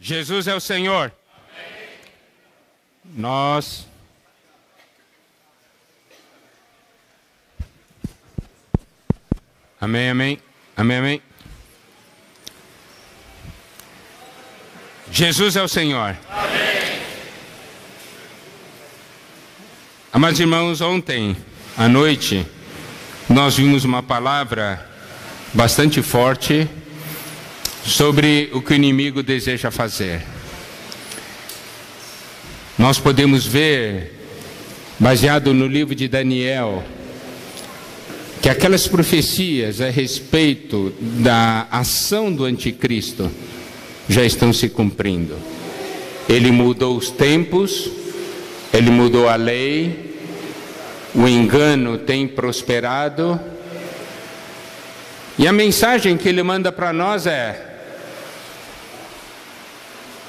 Jesus é o Senhor. Nós amém, amém, amém, amém. Jesus é o Senhor. Amém. Amados irmãos, ontem à noite nós vimos uma palavra bastante forte sobre o que o inimigo deseja fazer. Nós podemos ver, baseado no livro de Daniel, que aquelas profecias a respeito da ação do anticristo já estão se cumprindo. Ele mudou os tempos, ele mudou a lei, o engano tem prosperado, e a mensagem que ele manda para nós é: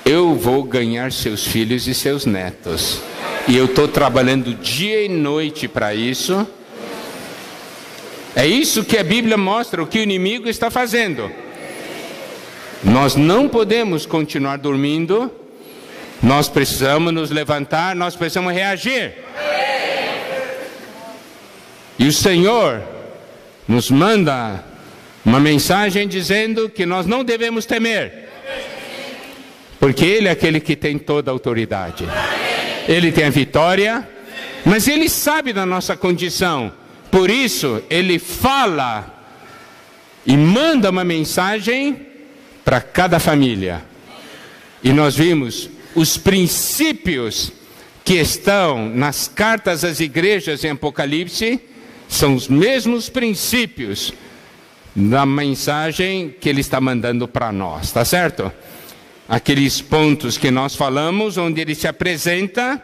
eu vou ganhar seus filhos e seus netos, e eu estou trabalhando dia e noite para isso. É isso que a Bíblia mostra, o que o inimigo está fazendo. Nós não podemos continuar dormindo, nós precisamos nos levantar, nós precisamos reagir. E o Senhor nos manda uma mensagem dizendo que nós não devemos temer, porque Ele é aquele que tem toda a autoridade. Ele tem a vitória, mas Ele sabe da nossa condição. Por isso, Ele fala e manda uma mensagem para cada família. E nós vimos os princípios que estão nas cartas às igrejas em Apocalipse, são os mesmos princípios da mensagem que Ele está mandando para nós, tá certo? Aqueles pontos que nós falamos, onde Ele se apresenta,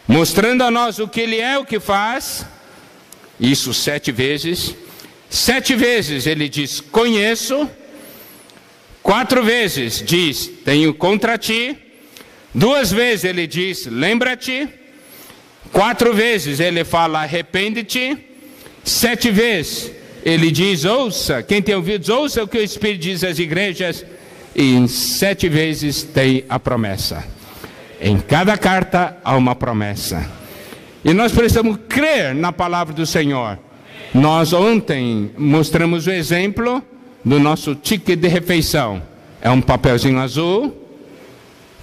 mostrando a nós o que Ele é, o que faz. Isso 7 vezes. 7 vezes Ele diz: conheço. 4 vezes diz: tenho contra ti. 2 vezes Ele diz: lembra-te. 4 vezes Ele fala: arrepende-te. 7 vezes Ele diz: ouça. Quem tem ouvidos, ouça o que o Espírito diz às igrejas. E 7 vezes tem a promessa. Em cada carta há uma promessa. E nós precisamos crer na palavra do Senhor. Nós ontem mostramos o exemplo do nosso ticket de refeição. É um papelzinho azul,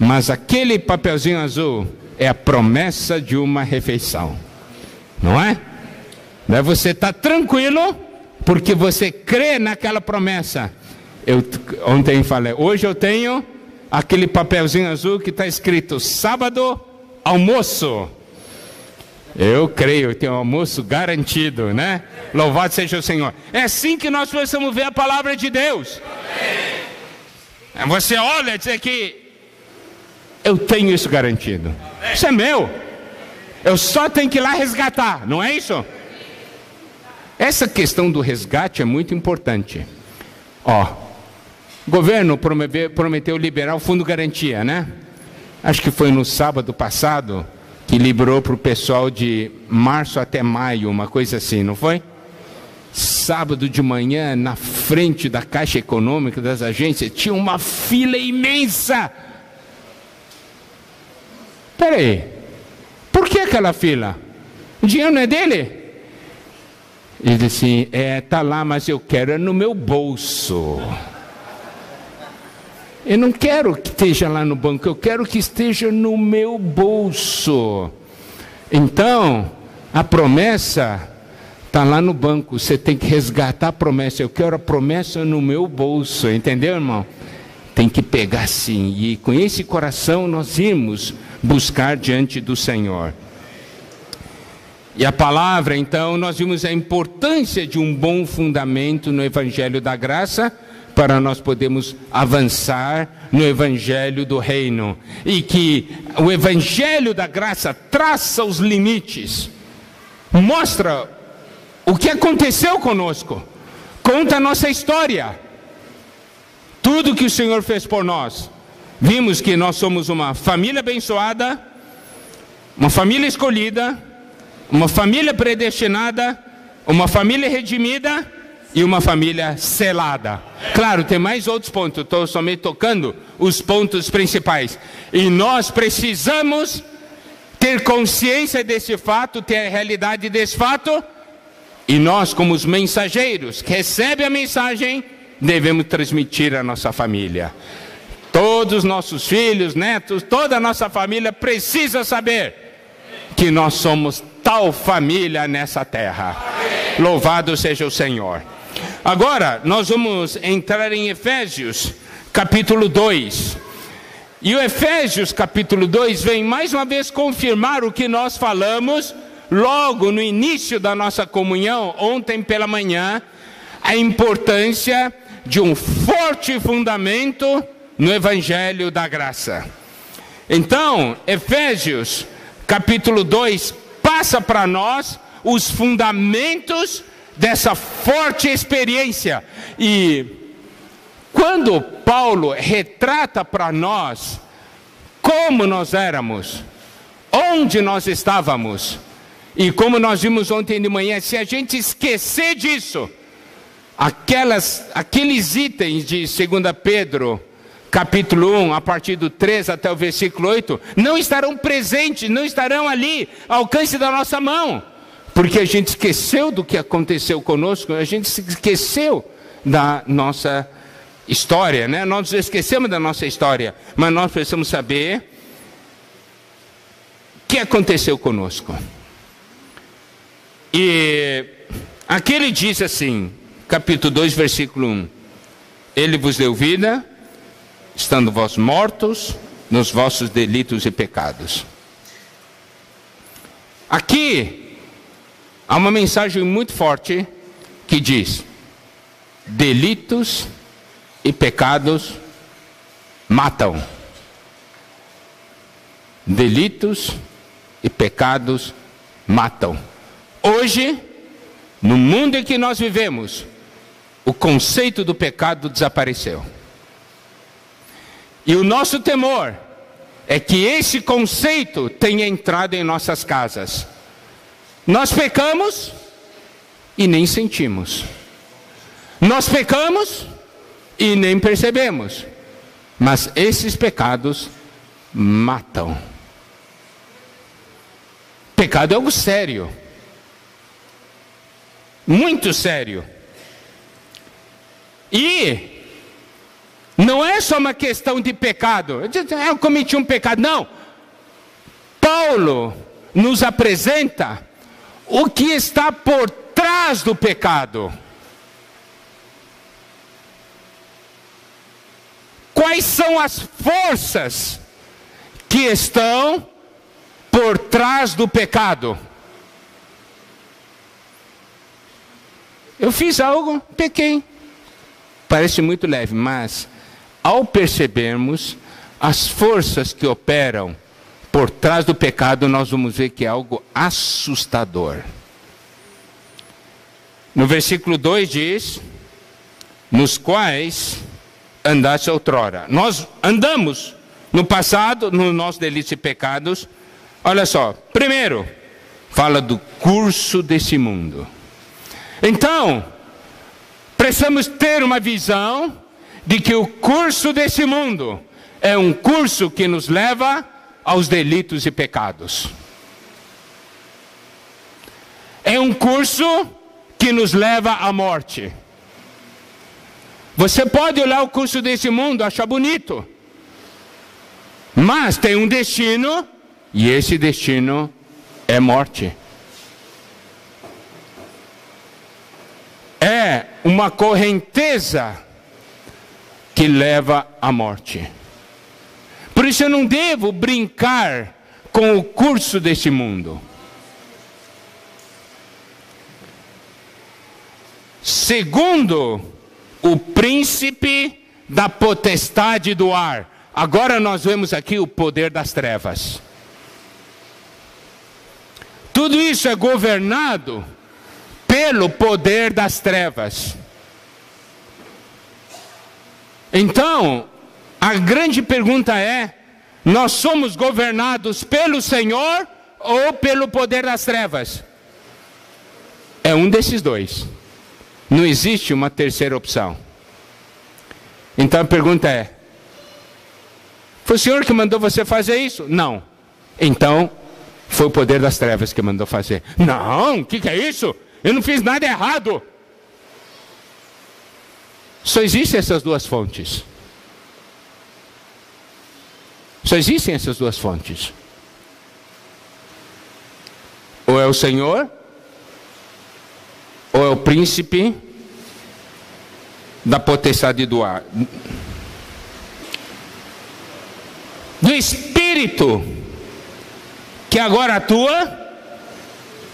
mas aquele papelzinho azul é a promessa de uma refeição. Não é? Daí você está tranquilo, porque você crê naquela promessa. Eu ontem falei, hoje eu tenho aquele papelzinho azul que está escrito sábado, almoço. Eu creio, eu tenho um almoço garantido, né? Louvado seja o Senhor. É assim que nós precisamos ver a palavra de Deus. Você olha e diz que eu tenho isso garantido. Isso é meu. Eu só tenho que ir lá resgatar, não é isso? Essa questão do resgate é muito importante. O governo prometeu liberar o fundo garantia, né? Acho que foi no sábado passado que liberou para o pessoal de março até maio, uma coisa assim, não foi? Sábado de manhã, na frente da Caixa Econômica, das agências, tinha uma fila imensa. Peraí, por que aquela fila? O dinheiro não é dele? Ele disse assim, tá lá, mas eu quero é no meu bolso. Eu não quero que esteja lá no banco, eu quero que esteja no meu bolso. Então, a promessa está lá no banco, você tem que resgatar a promessa. Eu quero a promessa no meu bolso, entendeu, irmão? Tem que pegar sim, e com esse coração nós irmos buscar diante do Senhor. E a palavra, então, nós vimos a importância de um bom fundamento no Evangelho da Graça, para nós podermos avançar no Evangelho do Reino. E que o Evangelho da Graça traça os limites, mostra o que aconteceu conosco, conta a nossa história, tudo que o Senhor fez por nós. Vimos que nós somos uma família abençoada, uma família escolhida, uma família predestinada, uma família redimida, e uma família selada. Claro, tem mais outros pontos, estou somente tocando os pontos principais. E nós precisamos ter consciência desse fato, ter a realidade desse fato, e nós, como os mensageiros que recebem a mensagem, devemos transmitir à nossa família. Todos os nossos filhos, netos, toda a nossa família precisa saber que nós somos tal família nessa terra. Louvado seja o Senhor. Agora, nós vamos entrar em Efésios, capítulo 2. E o Efésios, capítulo 2, vem mais uma vez confirmar o que nós falamos logo no início da nossa comunhão, ontem pela manhã, a importância de um forte fundamento no Evangelho da Graça. Então, Efésios, capítulo 2, passa para nós os fundamentos dessa forte experiência. E quando Paulo retrata para nós como nós éramos, onde nós estávamos, e como nós vimos ontem de manhã, se a gente esquecer disso, aqueles itens de 2 Pedro, capítulo 1, a partir do 3 até o versículo 8, não estarão presentes, não estarão ali, ao alcance da nossa mão. Porque a gente esqueceu do que aconteceu conosco, a gente esqueceu da nossa história, né? Nós esquecemos da nossa história, mas nós precisamos saber o que aconteceu conosco. E aqui ele diz assim, capítulo 2, versículo 1: Ele vos deu vida, estando vós mortos nos vossos delitos e pecados. Aqui há uma mensagem muito forte que diz: delitos e pecados matam. Delitos e pecados matam. Hoje, no mundo em que nós vivemos, o conceito do pecado desapareceu. E o nosso temor é que esse conceito tenha entrado em nossas casas. Nós pecamos e nem sentimos. Nós pecamos e nem percebemos. Mas esses pecados matam. Pecado é algo sério. Muito sério. E não é só uma questão de pecado. Eu cometi um pecado. Não. Paulo nos apresenta o que está por trás do pecado. Quais são as forças que estão por trás do pecado? Eu fiz algo, pequei. Parece muito leve, mas ao percebermos as forças que operam por trás do pecado, nós vamos ver que é algo assustador. No versículo 2 diz: nos quais andaste outrora. Nós andamos no passado, nos nossos delitos e pecados. Olha só, primeiro, fala do curso desse mundo. Então, precisamos ter uma visão de que o curso desse mundo é um curso que nos leva aos delitos e pecados. É um curso que nos leva à morte. Você pode olhar o curso desse mundo, achar bonito, mas tem um destino, e esse destino é morte. É uma correnteza que leva à morte. Por isso eu não devo brincar com o curso desse mundo. Segundo o príncipe da potestade do ar. Agora nós vemos aqui o poder das trevas. Tudo isso é governado pelo poder das trevas. Então, a grande pergunta é: nós somos governados pelo Senhor ou pelo poder das trevas? É um desses dois. Não existe uma terceira opção. Então a pergunta é: foi o Senhor que mandou você fazer isso? Não. Então, foi o poder das trevas que mandou fazer. Não, o que é isso? Eu não fiz nada errado. Só existem essas duas fontes. Só existem essas duas fontes. Ou é o Senhor, ou é o príncipe da potestade do ar. Do espírito que agora atua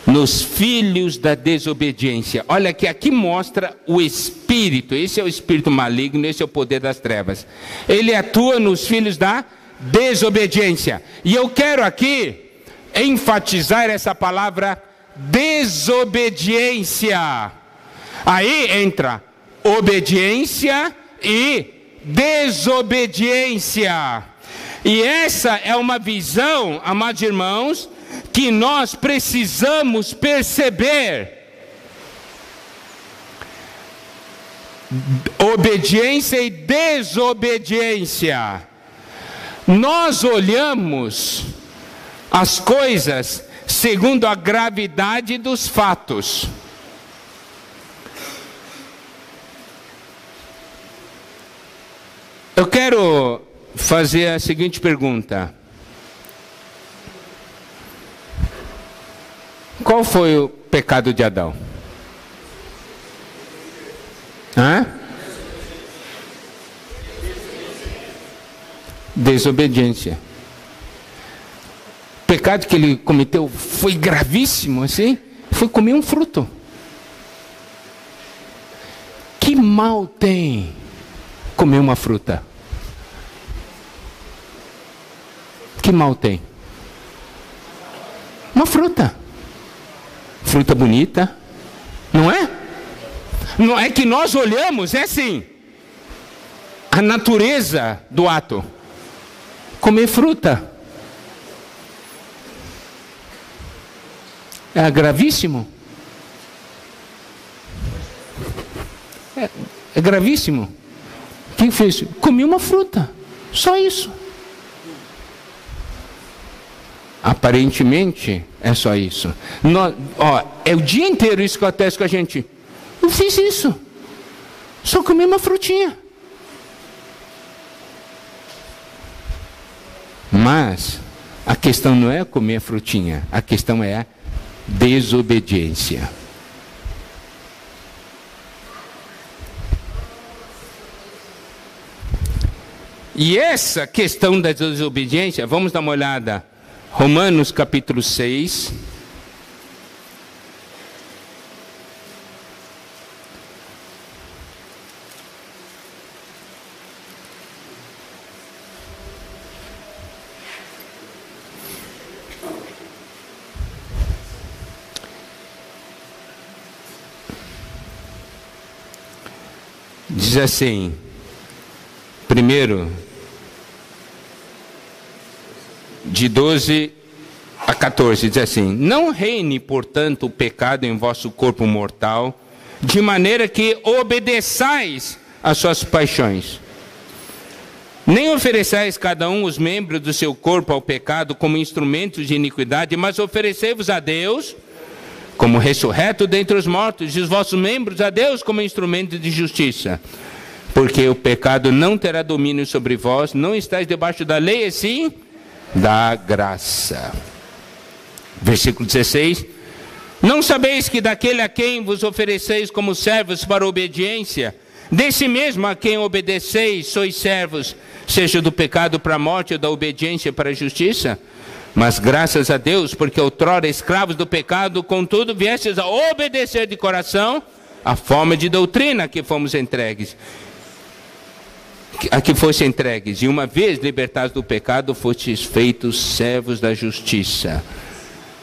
nos filhos da desobediência. Olha que aqui mostra o espírito. Esse é o espírito maligno, esse é o poder das trevas. Ele atua nos filhos da desobediência. E eu quero aqui enfatizar essa palavra desobediência. Aí entra obediência e desobediência. E essa é uma visão, amados irmãos, que nós precisamos perceber. Obediência e desobediência. Nós olhamos as coisas segundo a gravidade dos fatos. Eu quero fazer a seguinte pergunta: qual foi o pecado de Adão? Desobediência. O pecado que ele cometeu foi gravíssimo, assim, foi comer um fruto. Que mal tem comer uma fruta? Que mal tem? Uma fruta. Fruta bonita, não é? Não é que nós olhamos, é assim, a natureza do ato. Comer fruta. É gravíssimo. É gravíssimo. Quem fez? Comi uma fruta. Só isso. Aparentemente é só isso. É o dia inteiro isso que acontece com a gente. Eu fiz isso. Só comi uma frutinha. Mas a questão não é comer a frutinha. A questão é a desobediência. E essa questão da desobediência, vamos dar uma olhada. Romanos capítulo 6. Diz assim, primeiro, de 12 a 14, diz assim: não reine, portanto, o pecado em vosso corpo mortal, de maneira que obedeçais às suas paixões. Nem ofereçais cada um os membros do seu corpo ao pecado como instrumentos de iniquidade, mas oferecei-vos a Deus como ressurreto dentre os mortos, e os vossos membros a Deus como instrumento de justiça. Porque o pecado não terá domínio sobre vós, não estáis debaixo da lei, e sim da graça. Versículo 16: não sabeis que daquele a quem vos ofereceis como servos para a obediência, desse mesmo a quem obedeceis sois servos, seja do pecado para a morte ou da obediência para a justiça? Mas graças a Deus, porque outrora escravos do pecado, contudo viestes a obedecer de coração a forma de doutrina a que fomos entregues. A que fosse entregues, e uma vez libertados do pecado, fostes feitos servos da justiça.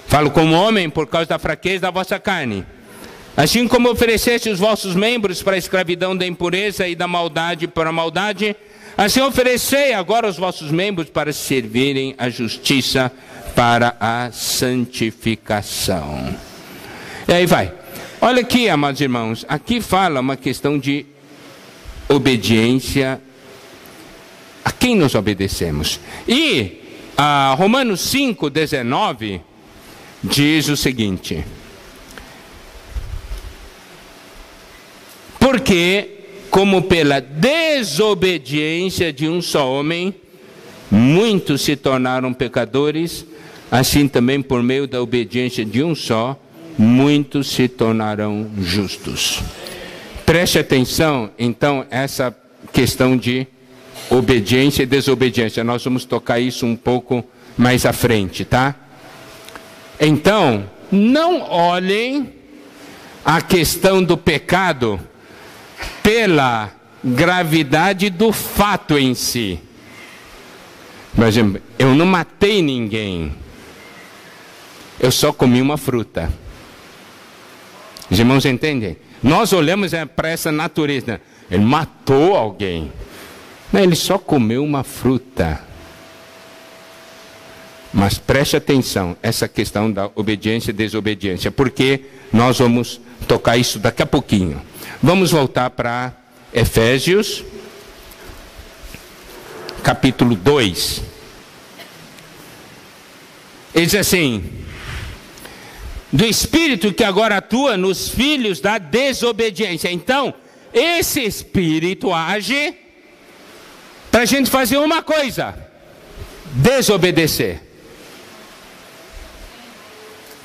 Falo como homem por causa da fraqueza da vossa carne. Assim como ofereceste os vossos membros para a escravidão da impureza e da maldade para a maldade, assim oferecei agora os vossos membros para servirem a justiça para a santificação. E aí vai. Olha aqui, amados irmãos, aqui fala uma questão de obediência. A quem nós obedecemos? E Romanos 5:19 diz o seguinte: porque como pela desobediência de um só homem muitos se tornaram pecadores, assim também por meio da obediência de um só muitos se tornarão justos. Preste atenção, então, essa questão de obediência e desobediência. Nós vamos tocar isso um pouco mais à frente, tá? Então, não olhem a questão do pecado pela gravidade do fato em si. Por exemplo, eu não matei ninguém. Eu só comi uma fruta. Os irmãos entendem? Nós olhamos para essa natureza. Ele matou alguém. Não, ele só comeu uma fruta. Mas preste atenção, essa questão da obediência e desobediência, porque nós vamos tocar isso daqui a pouquinho. Vamos voltar para Efésios, capítulo 2. Ele diz assim: do Espírito que agora atua nos filhos da desobediência. Então, esse Espírito age para a gente fazer uma coisa: desobedecer.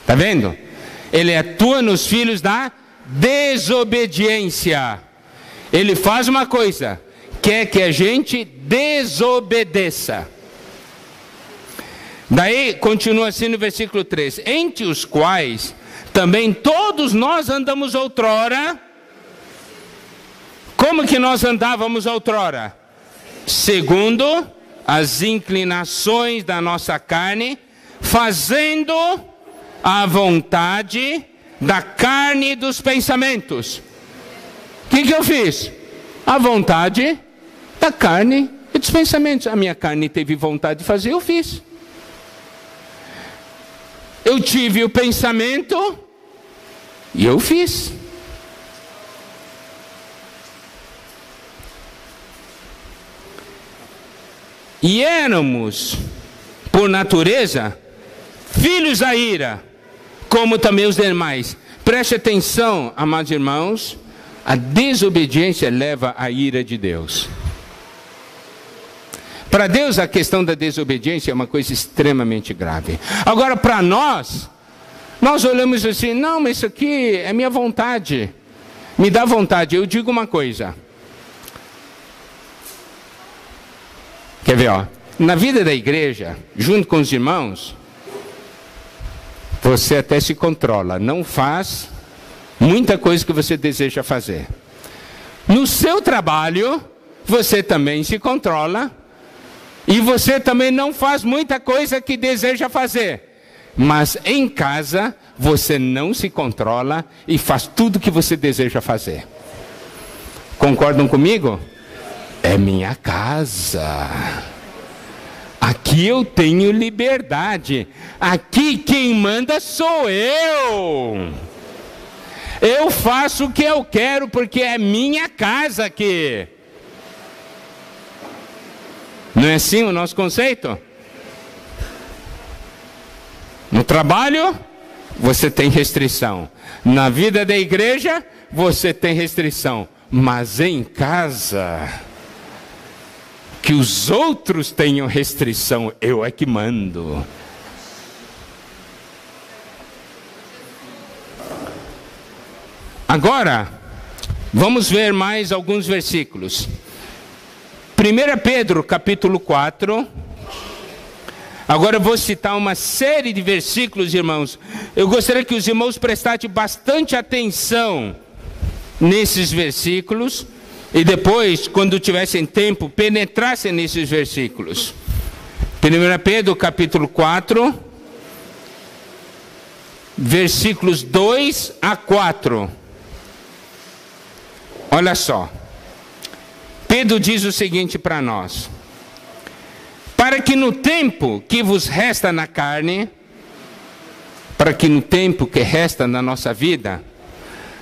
Está vendo? Ele atua nos filhos da desobediência. Ele faz uma coisa, quer que a gente desobedeça. Daí continua assim no versículo 3: entre os quais também todos nós andamos outrora. Como que nós andávamos outrora? Segundo as inclinações da nossa carne, fazendo a vontade da carne e dos pensamentos. O que eu fiz? A vontade da carne e dos pensamentos. A minha carne teve vontade de fazer, eu fiz. Eu tive o pensamento e eu fiz. E éramos, por natureza, filhos da ira, como também os demais. Preste atenção, amados irmãos, a desobediência leva à ira de Deus. Para Deus, a questão da desobediência é uma coisa extremamente grave. Agora, para nós olhamos assim: não, mas isso aqui é minha vontade, me dá vontade. Eu digo uma coisa, quer ver, ó? Na vida da igreja, junto com os irmãos, você até se controla, não faz muita coisa que você deseja fazer. No seu trabalho, você também se controla, e você também não faz muita coisa que deseja fazer. Mas em casa, você não se controla e faz tudo que você deseja fazer. Concordam comigo? É minha casa. Aqui eu tenho liberdade. Aqui quem manda sou eu. Eu faço o que eu quero porque é minha casa aqui. Não é assim o nosso conceito? No trabalho, você tem restrição. Na vida da igreja, você tem restrição. Mas em casa, que os outros tenham restrição, eu é que mando. Agora, vamos ver mais alguns versículos. 1 Pedro, capítulo 4. Agora eu vou citar uma série de versículos, irmãos. Eu gostaria que os irmãos prestassem bastante atenção nesses versículos. E depois, quando tivessem tempo, penetrassem nesses versículos. 1 Pedro, capítulo 4. Versículos 2 a 4. Olha só. Pedro diz o seguinte para nós: para que no tempo que vos resta na carne, para que no tempo que resta na nossa vida,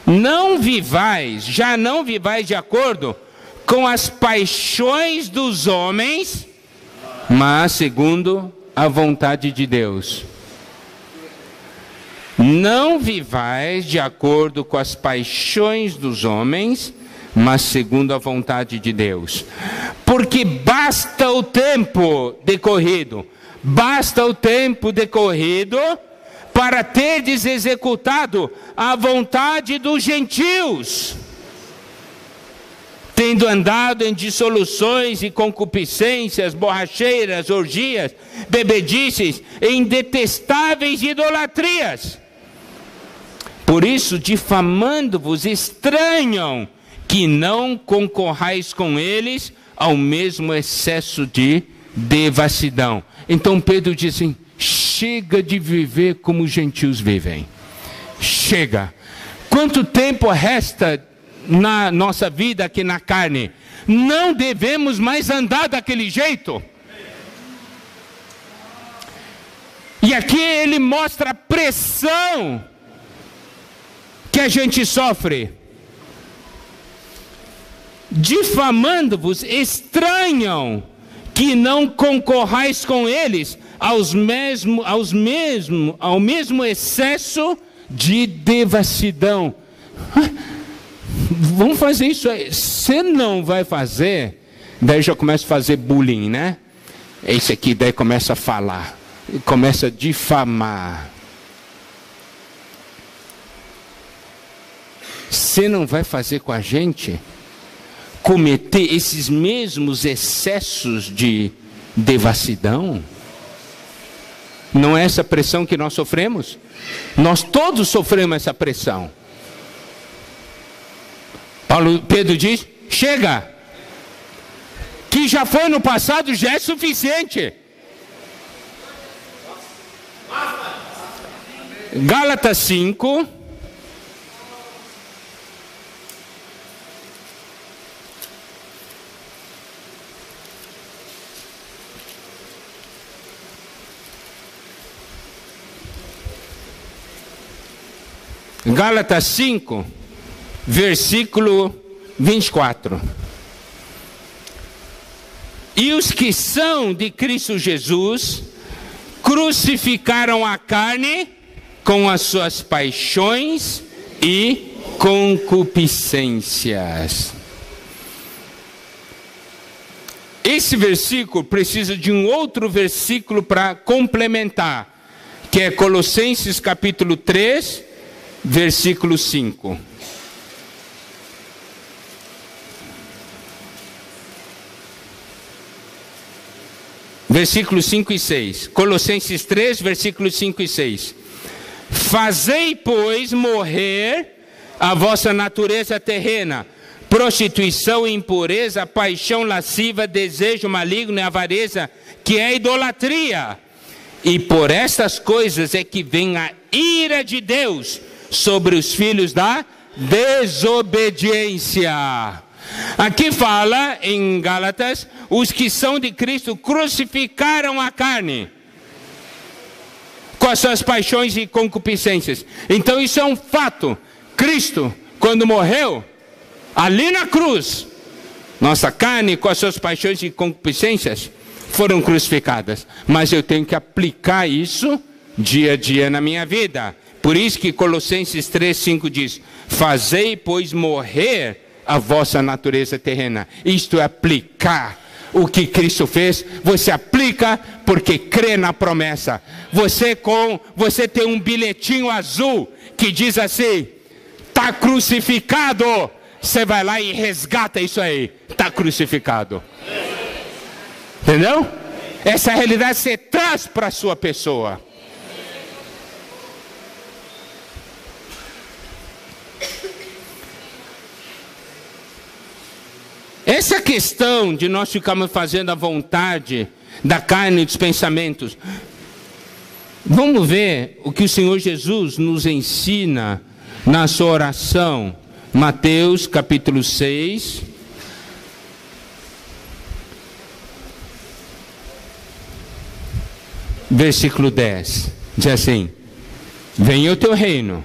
já não vivais de acordo com as paixões dos homens, mas segundo a vontade de Deus. Não vivais de acordo com as paixões dos homens, mas segundo a vontade de Deus. Porque basta o tempo decorrido para terdes executado a vontade dos gentios, tendo andado em dissoluções e concupiscências, borracheiras, orgias, bebedices, em detestáveis idolatrias. Por isso, difamando-vos, estranham que não concorrais com eles ao mesmo excesso de devassidão. Então Pedro diz assim: chega de viver como os gentios vivem. Chega. Quanto tempo resta na nossa vida aqui na carne? Não devemos mais andar daquele jeito. E aqui ele mostra a pressão que a gente sofre. Difamando-vos, estranham que não concorrais com eles ao mesmo excesso de devassidão. Vamos fazer isso aí. Você não vai fazer, daí já começa a fazer bullying, né? Esse aqui daí começa a falar, começa a difamar. Você não vai fazer com a gente cometer esses mesmos excessos de devassidão? Não é essa pressão que nós sofremos? Nós todos sofremos essa pressão. Pedro diz: chega, que já foi no passado, já é suficiente. Gálatas 5, Gálatas 5, versículo 24. E os que são de Cristo Jesus crucificaram a carne com as suas paixões e concupiscências. Esse versículo precisa de um outro versículo para complementar, que é Colossenses capítulo 3, versículo 5. Versículos 5 e 6. Colossenses 3, versículos 5 e 6. Fazei, pois, morrer a vossa natureza terrena: prostituição, impureza, paixão lasciva, desejo maligno e avareza, que é idolatria. E por estas coisas é que vem a ira de Deus sobre os filhos da desobediência. Aqui fala em Gálatas: os que são de Cristo crucificaram a carne com as suas paixões e concupiscências. Então isso é um fato. Cristo, quando morreu ali na cruz, nossa carne com as suas paixões e concupiscências foram crucificadas. Mas eu tenho que aplicar isso dia a dia na minha vida. Por isso que Colossenses 3,5 diz: fazei, pois, morrer a vossa natureza terrena. Isto é aplicar o que Cristo fez. Você aplica porque crê na promessa. Você tem um bilhetinho azul que diz assim: está crucificado. Você vai lá e resgata isso aí. Está crucificado. Entendeu? Essa realidade você traz para a sua pessoa. Essa questão de nós ficarmos fazendo a vontade da carne e dos pensamentos. Vamos ver o que o Senhor Jesus nos ensina na sua oração. Mateus capítulo 6. Versículo 10. Diz assim: venha o teu reino.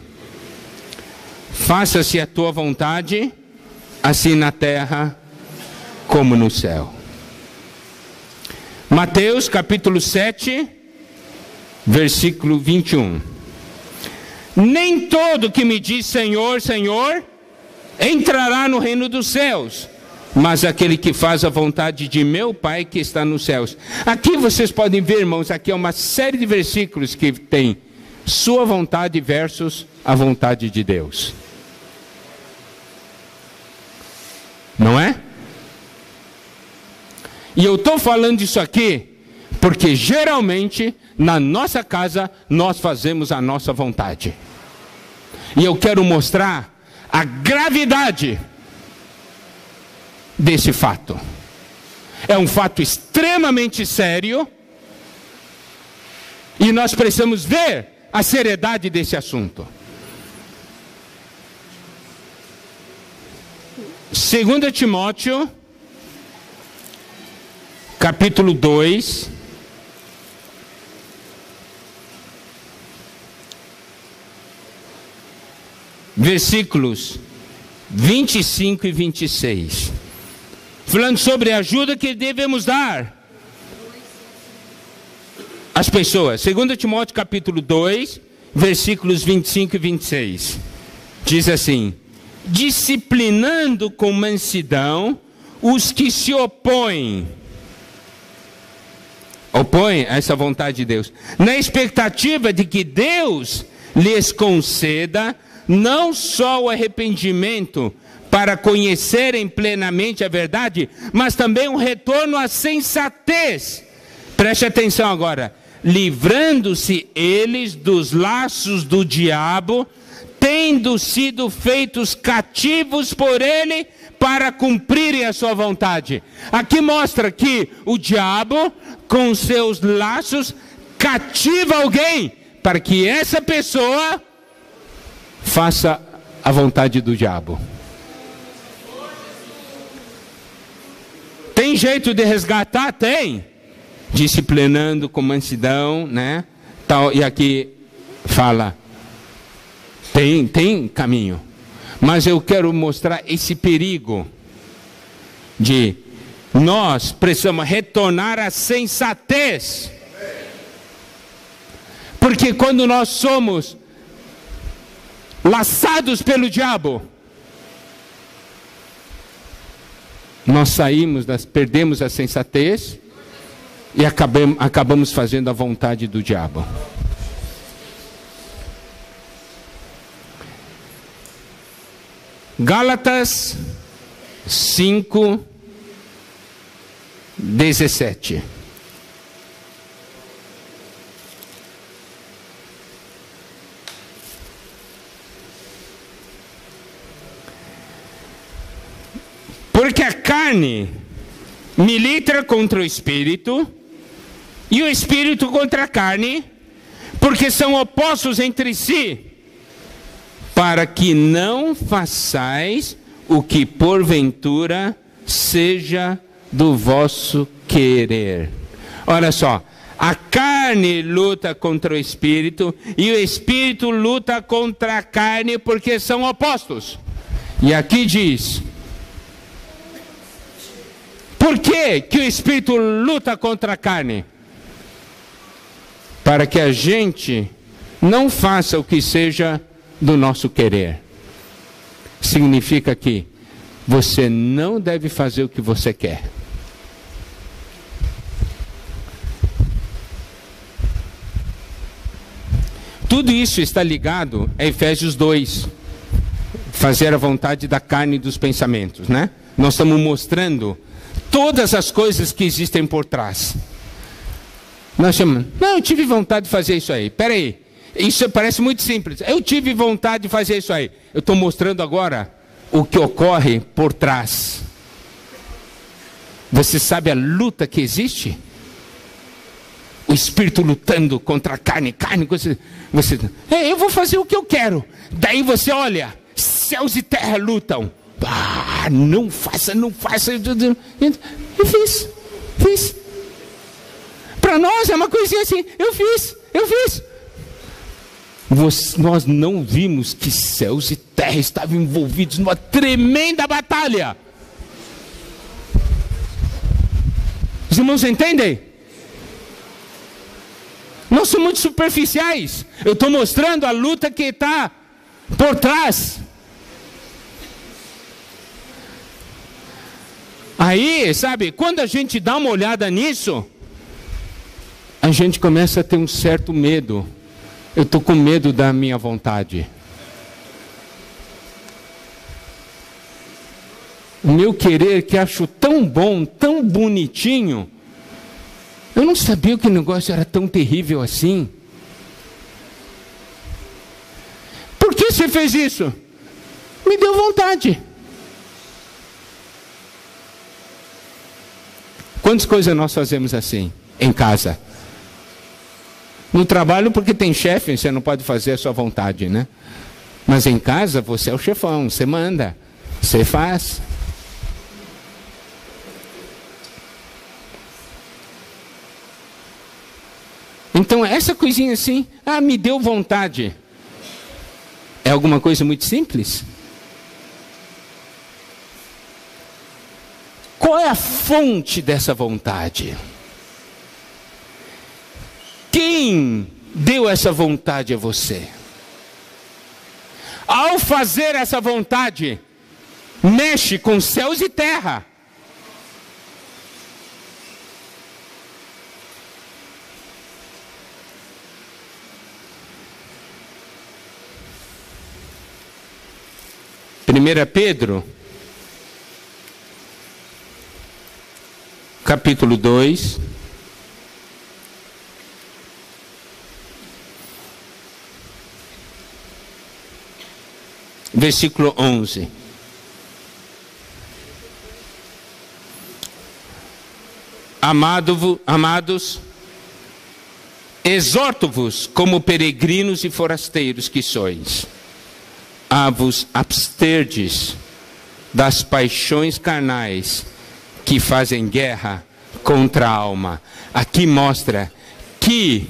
faça-se a tua vontade, assim na terra como no céu. Mateus capítulo 7, versículo 21. Nem todo que me diz Senhor, Senhor, entrará no reino dos céus, mas aquele que faz a vontade de meu Pai que está nos céus. Aqui vocês podem ver, irmãos, aqui é uma série de versículos que tem sua vontade versus a vontade de Deus. Não é? E eu estou falando isso aqui porque geralmente na nossa casa nós fazemos a nossa vontade. E eu quero mostrar a gravidade desse fato. É um fato extremamente sério e nós precisamos ver a seriedade desse assunto. 2 Timóteo capítulo 2, versículos 25 e 26, falando sobre a ajuda que devemos dar às pessoas. 2 Timóteo capítulo 2, versículos 25 e 26, diz assim: disciplinando com mansidão os que se opõem a essa vontade de Deus, na expectativa de que Deus lhes conceda não só o arrependimento para conhecerem plenamente a verdade, mas também um retorno à sensatez. Preste atenção agora. Livrando-se eles dos laços do diabo, tendo sido feitos cativos por ele para cumprirem a sua vontade. Aqui mostra que o diabo, com seus laços, cativa alguém para que essa pessoa faça a vontade do diabo. Tem jeito de resgatar? Tem. Disciplinando com mansidão, né? Tal, e aqui fala, tem caminho. Mas eu quero mostrar esse perigo de nós precisamos retornar à sensatez. Porque quando nós somos laçados pelo diabo, nós perdemos a sensatez e acabamos fazendo a vontade do diabo. Gálatas 5:17. Porque a carne milita contra o espírito e o espírito contra a carne, porque são opostos entre si, para que não façais o que porventura seja do vosso querer. Olha só, a carne luta contra o espírito e o espírito luta contra a carne, porque são opostos. E aqui diz: por que o espírito luta contra a carne? Para que a gente não faça o que seja do nosso querer. Significa que você não deve fazer o que você quer. Tudo isso está ligado a Efésios 2. Fazer a vontade da carne e dos pensamentos, né? Nós estamos mostrando todas as coisas que existem por trás. Nós chamamos, não, eu tive vontade de fazer isso aí. Espera aí, isso parece muito simples. Eu tive vontade de fazer isso aí. Eu estou mostrando agora o que ocorre por trás. Você sabe a luta que existe? O espírito lutando contra a carne, eu vou fazer o que eu quero. Daí você olha, céus e terra lutam. Ah, não faça. Eu fiz. Para nós é uma coisinha assim, eu fiz. nós não vimos que céus e terra estavam envolvidos numa tremenda batalha. Os irmãos entendem? Nós somos muito superficiais. Eu estou mostrando a luta que está por trás. Aí, sabe, quando a gente dá uma olhada nisso, a gente começa a ter um certo medo. Eu estou com medo da minha vontade. O meu querer, que acho tão bom, tão bonitinho, eu não sabia que o negócio era tão terrível assim. Por que você fez isso? Me deu vontade. Quantas coisas nós fazemos assim, em casa? No trabalho, porque tem chefe, você não pode fazer a sua vontade, né? Mas em casa, você é o chefão, você manda, você faz. Então, essa coisinha assim, me deu vontade. É alguma coisa muito simples? Qual é a fonte dessa vontade? Quem deu essa vontade a você? Ao fazer essa vontade, mexe com céus e terra. Primeira Pedro, capítulo 2, versículo 11. Amados, exorto-vos como peregrinos e forasteiros que sois, a vos absterdes das paixões carnais que fazem guerra contra a alma. Aqui mostra que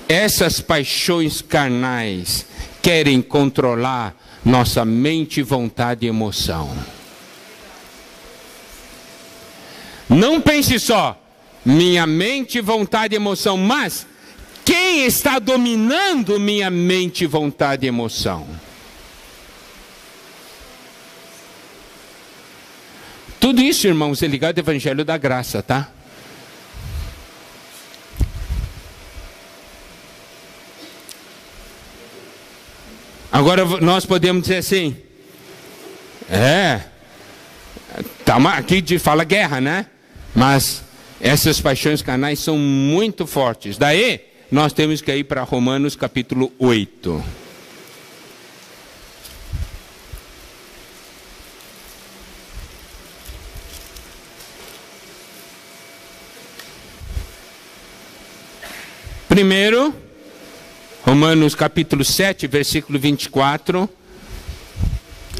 essas paixões carnais querem controlar nossa mente, vontade e emoção. Não pense só, minha mente, vontade e emoção, mas quem está dominando minha mente, vontade e emoção? Tudo isso, irmãos, é ligado ao Evangelho da Graça, tá? Agora nós podemos dizer assim, aqui fala guerra, né? Mas essas paixões carnais são muito fortes. Daí, nós temos que ir para Romanos capítulo 8. Primeiro, Romanos capítulo 7, versículo 24.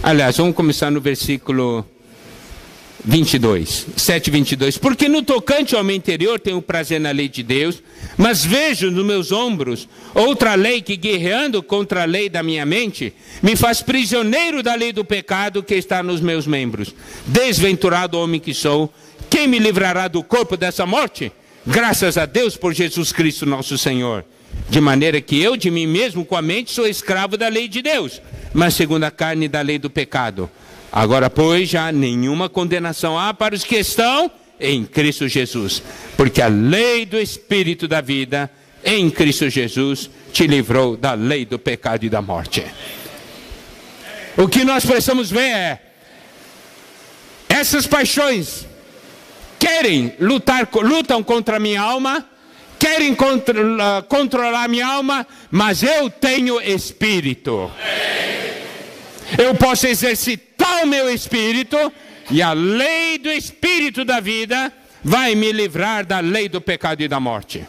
Aliás, vamos começar no versículo 22. 7, 22. Porque no tocante ao meu interior tenho prazer na lei de Deus, mas vejo nos meus ombros outra lei que, guerreando contra a lei da minha mente, me faz prisioneiro da lei do pecado que está nos meus membros. Desventurado homem que sou, quem me livrará do corpo dessa morte? Graças a Deus por Jesus Cristo nosso Senhor. De maneira que eu de mim mesmo com a mente sou escravo da lei de Deus, mas segundo a carne da lei do pecado. Agora, pois, já nenhuma condenação há para os que estão em Cristo Jesus, porque a lei do Espírito da vida em Cristo Jesus te livrou da lei do pecado e da morte. O que nós precisamos ver é essas paixões lutam contra a minha alma, querem controlar a minha alma, mas eu tenho espírito. Eu posso exercitar o meu espírito, e a lei do Espírito da vida vai me livrar da lei do pecado e da morte.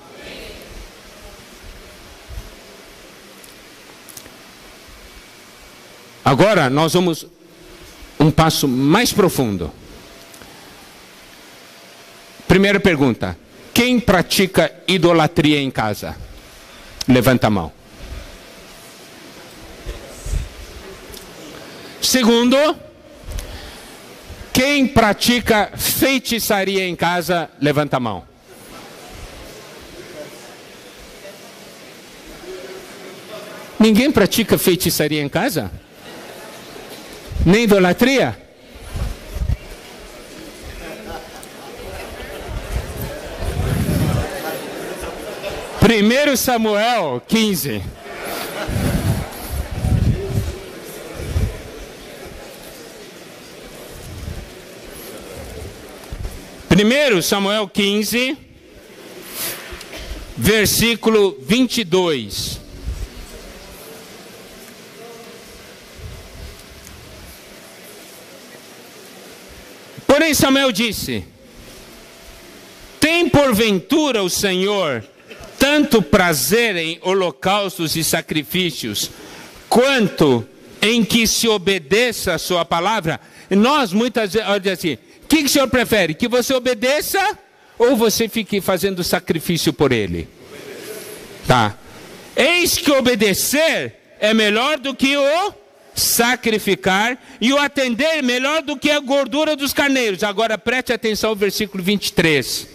Agora nós vamos um passo mais profundo. Primeira pergunta: quem pratica idolatria em casa? Levanta a mão. Segundo, quem pratica feitiçaria em casa, levanta a mão. Ninguém pratica feitiçaria em casa? Nem idolatria? Primeiro Samuel 15. Primeiro Samuel 15, versículo 22. Porém Samuel disse: tem porventura o Senhor tanto prazer em holocaustos e sacrifícios, quanto em que se obedeça a sua palavra? E nós muitas vezes, olha assim, o que o Senhor prefere? Que você obedeça ou você fique fazendo sacrifício por Ele? Tá. Eis que obedecer é melhor do que o sacrificar, e o atender melhor do que a gordura dos carneiros. Agora preste atenção ao versículo 23.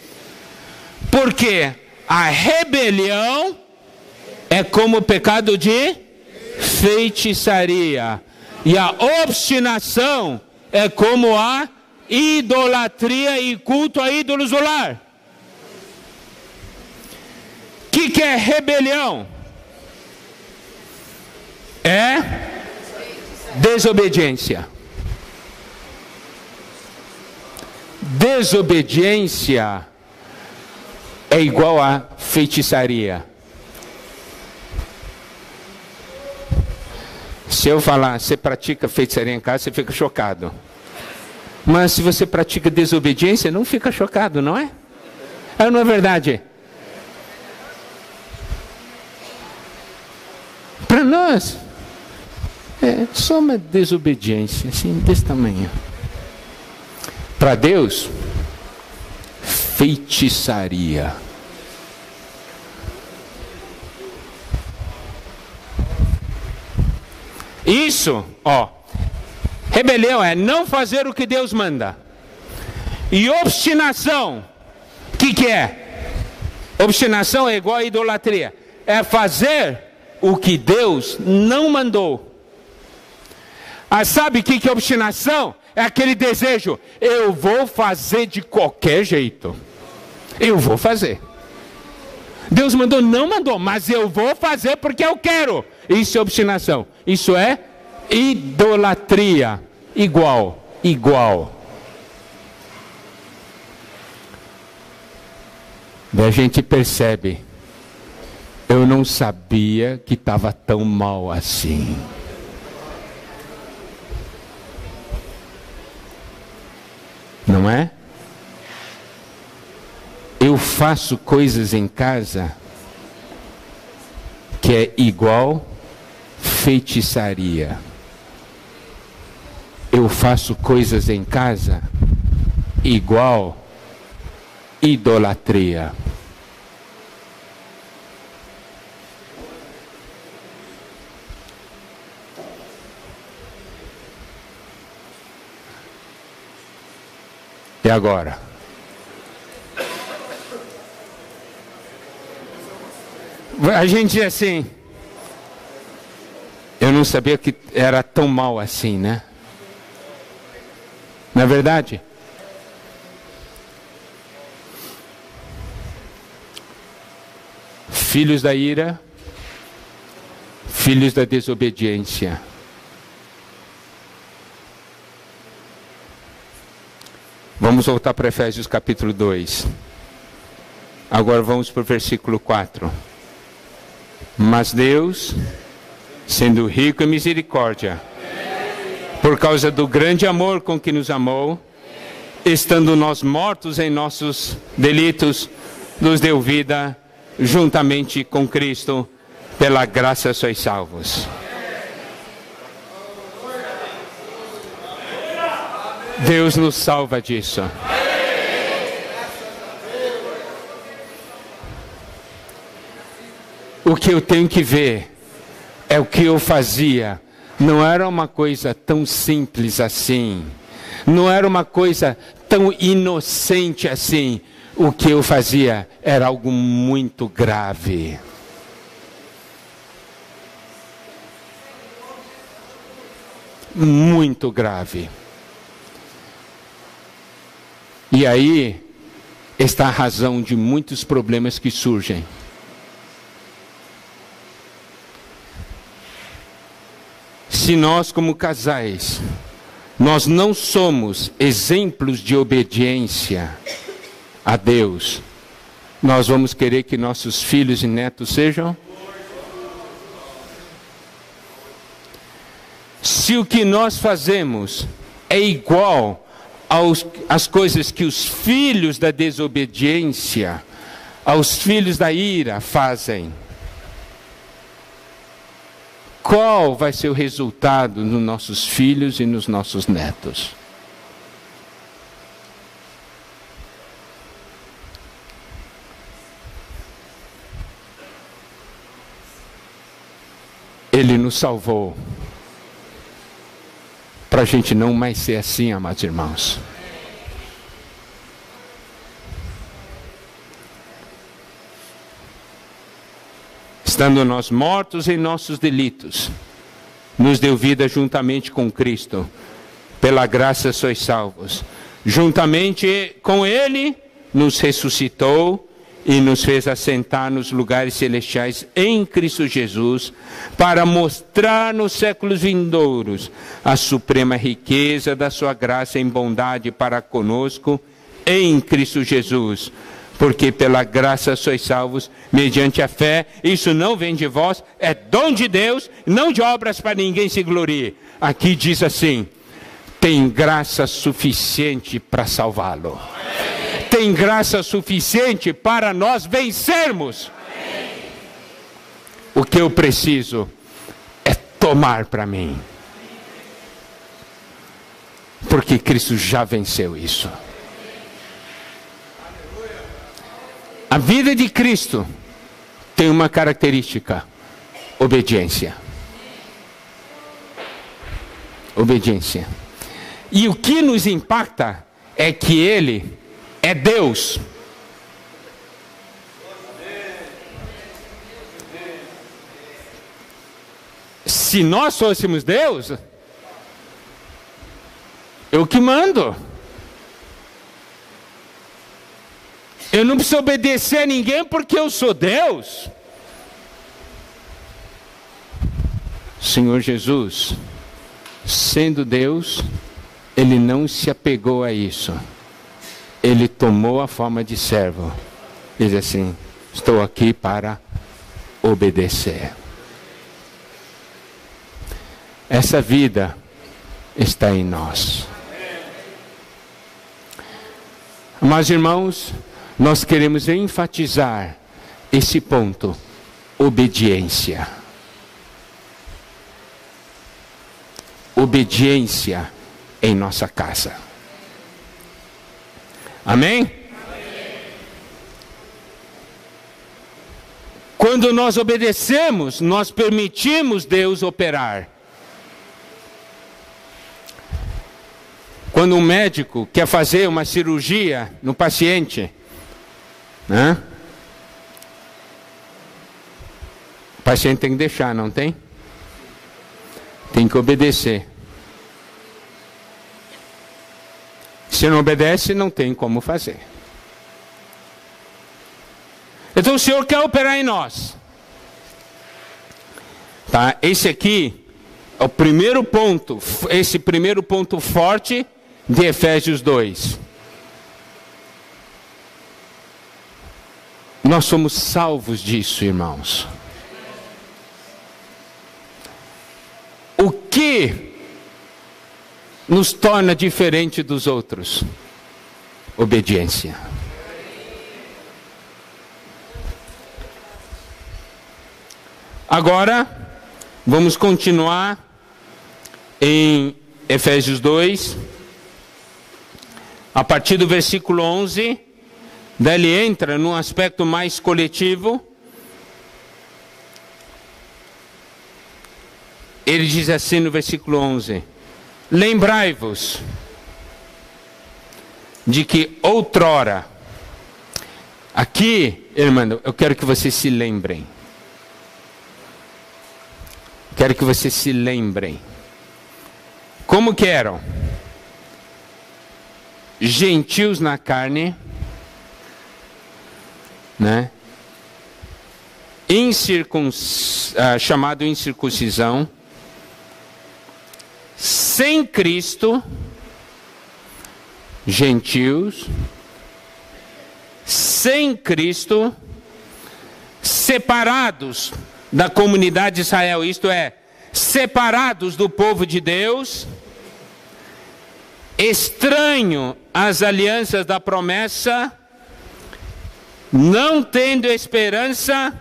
Porque a rebelião é como o pecado de feitiçaria, e a obstinação é como a idolatria e culto a ídolos do lar. O que é rebelião? É desobediência. Desobediência é igual a feitiçaria. Se eu falar, você pratica feitiçaria em casa, você fica chocado. Mas se você pratica desobediência, não fica chocado, não é? Não é verdade? Para nós, é só uma desobediência, assim, desse tamanho. Para Deus, feitiçaria. Isso, rebelião é não fazer o que Deus manda. E obstinação, o que é? Obstinação é igual a idolatria. É fazer o que Deus não mandou. Sabe o que é obstinação? É aquele desejo, eu vou fazer de qualquer jeito. Eu vou fazer. Deus mandou, não mandou, mas eu vou fazer porque eu quero. Isso é obstinação. Isso é idolatria. Igual. Daí a gente percebe, eu não sabia que estava tão mal assim. Não é? Eu faço coisas em casa que é igual feitiçaria. Eu faço coisas em casa igual idolatria. E agora? A gente diz assim, eu não sabia que era tão mal assim, né? Não é verdade? Filhos da ira, filhos da desobediência. Vamos voltar para Efésios capítulo 2. Agora vamos para o versículo 4. Mas Deus, sendo rico em misericórdia, por causa do grande amor com que nos amou, estando nós mortos em nossos delitos, nos deu vida juntamente com Cristo, pela graça sois salvos. Deus nos salva disso. O que eu tenho que ver é o que eu fazia não era uma coisa tão simples assim. Não era uma coisa tão inocente assim. O que eu fazia era algo muito grave. Muito grave. E aí está a razão de muitos problemas que surgem. Se nós, como casais, nós não somos exemplos de obediência a Deus, nós vamos querer que nossos filhos e netos sejam? Se o que nós fazemos é igual às coisas que os filhos da desobediência, aos filhos da ira fazem, qual vai ser o resultado nos nossos filhos e nos nossos netos? Ele nos salvou para a gente não mais ser assim, amados irmãos. Estando nós mortos em nossos delitos, nos deu vida juntamente com Cristo. Pela graça sois salvos. Juntamente com Ele, nos ressuscitou e nos fez assentar nos lugares celestiais em Cristo Jesus, para mostrar nos séculos vindouros a suprema riqueza da sua graça em bondade para conosco em Cristo Jesus. Porque pela graça sois salvos, mediante a fé. Isso não vem de vós, é dom de Deus, não de obras para ninguém se glorie. Aqui diz assim: tem graça suficiente para salvá-lo. Tem graça suficiente para nós vencermos. O que eu preciso é tomar para mim. Porque Cristo já venceu isso. A vida de Cristo tem uma característica: obediência. Obediência. E o que nos impacta é que Ele é Deus. Se nós fôssemos Deus, eu que mando. Eu não preciso obedecer a ninguém porque eu sou Deus. Senhor Jesus, sendo Deus, Ele não se apegou a isso. Ele tomou a forma de servo. Diz assim: estou aqui para obedecer. Essa vida está em nós. Mas, irmãos, nós queremos enfatizar esse ponto: obediência. Obediência em nossa casa. Amém? Amém? Quando nós obedecemos, nós permitimos Deus operar. Quando um médico quer fazer uma cirurgia no paciente, né? O paciente tem que deixar, não tem? Tem que obedecer. Se não obedece, não tem como fazer. Então o Senhor quer operar em nós. Tá? Esse aqui é o primeiro ponto, esse primeiro ponto forte de Efésios 2. Nós somos salvos disso, irmãos. O que nos torna diferente dos outros? Obediência. Agora, vamos continuar em Efésios 2, a partir do versículo 11, daí ele entra num aspecto mais coletivo. ele diz assim no versículo 11: lembrai-vos de que outrora, aqui, irmão, eu quero que vocês se lembrem. Quero que vocês se lembrem. Como que eram? Gentios na carne, né? Chamado incircuncisão, sem Cristo, gentios, sem Cristo, separados da comunidade de Israel, isto é, separados do povo de Deus, estranho às alianças da promessa, não tendo esperança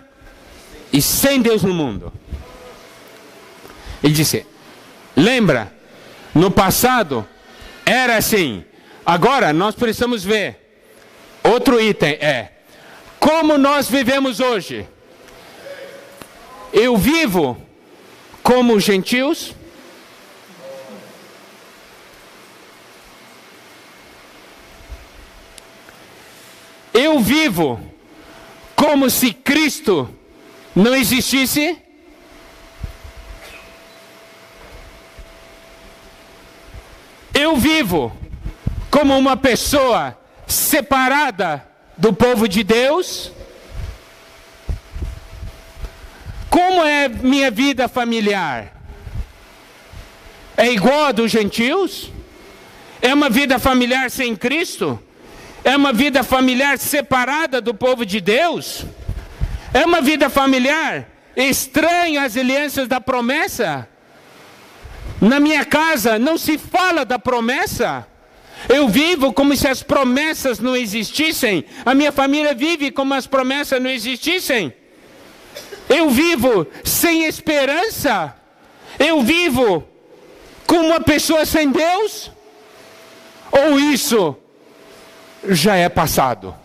e sem Deus no mundo. Ele disse: lembra, no passado era assim. Agora nós precisamos ver. Outro item é como nós vivemos hoje. Eu vivo como gentios? Eu vivo como se Cristo não existisse? Eu vivo como uma pessoa separada do povo de Deus? Como é minha vida familiar? É igual a dos gentios? É uma vida familiar sem Cristo? É uma vida familiar separada do povo de Deus? É uma vida familiar estranha às alianças da promessa? Na minha casa não se fala da promessa. Eu vivo como se as promessas não existissem. A minha família vive como as promessas não existissem. Eu vivo sem esperança. Eu vivo como uma pessoa sem Deus. Ou isso já é passado?